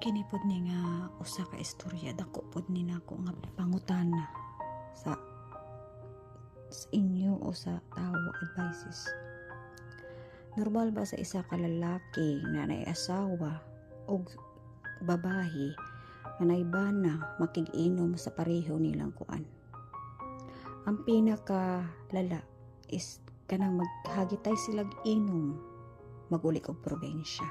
Kini pod ni nga usa ka istorya dako pod ni nako nga pangutana sa inyo o sa tao advices. Normal ba sa isa ka lalaki na naiasawa o babae nga naibana makig-inom sa pareho nilang kuan? Ang pinaka lala is kanang maghagitay silag inom maguli og probensya.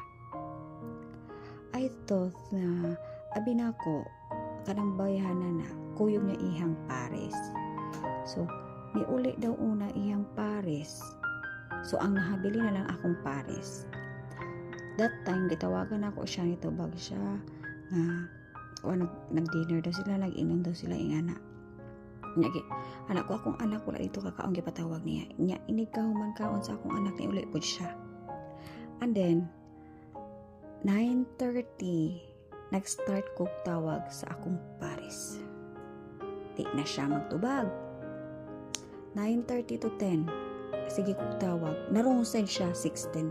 I thought na abi nako kanang bayanan na kuyog niya ihang pares. So niuli daw una iyang pares. So ang nahabili na lang akong pares. That time gitawagan ako siya, nitubag siya nga nag-dinner daw sila, nag-inom daw sila ingana. Nyagi, anak ko, akong anak wala dito kakaong gipatawag niya. Nya inig kahuman kaon sa akong anak ni uli pud siya. And then 9:30 nag-start kog tawag sa akong pares. Di na siya magtubag. 9:30 to 10 sige kog tawag, narungsan siya 16%.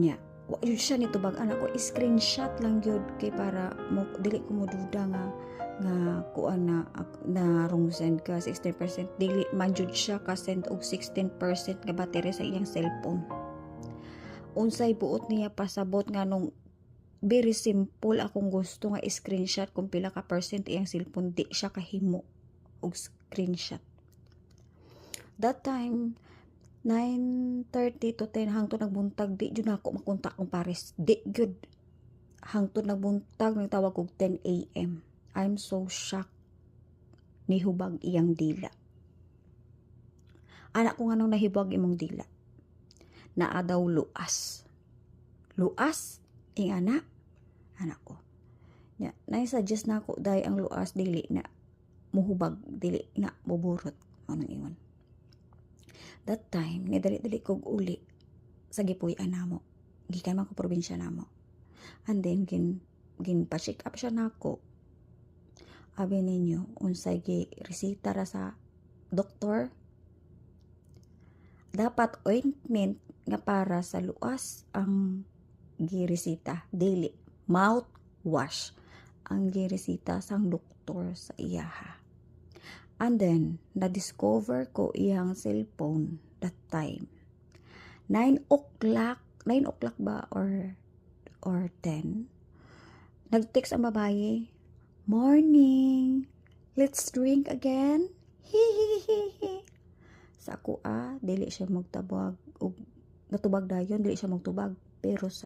Nya wa yun siya nitubag, anak ko, screenshot lang yun kay para mo dili ko mo duda nga kuan na rungsan ka 16%, dili man jud siya ka send og 16% nga battery sa iyang cellphone. Unsay buot niya pasabot nga nung very simple akong gusto nga screenshot kung pila ka percent iyang cellphone, di siya kahimo og screenshot. That time 9:30 to 10 hangtod nagbuntag, di jud ako makontak kong pares, di good. Hangtod nagbuntag nagtawag kog 10 AM. I'm so shocked. Nihubag iyang dila. Anak ko nga nung nahibag imong dila, naa daw luas. Luas? Anak ko. Ya, nai-suggest na ako dahil ang luas dili na muhubag, dili na muburot. Anong ingon? That time, nidali-dali kog uli sa gipuy-an namo. Gikan man ko probinsya namo. And then, pa-check up siya nako. Abi ninyo, unsay gi-resita ra sa doktor. Dapat ointment nga para sa luas ang giresita, dili mouthwash ang giresita sang doktor sa iyaha. And then na-discover ko iyang cellphone that time 9 o'clock ba or 10, nag-text ang babae, "Morning, let's drink again." Hihihihi. Sa ako dili siya magtabag og natubag dayon, dili siya magtubag, pero sa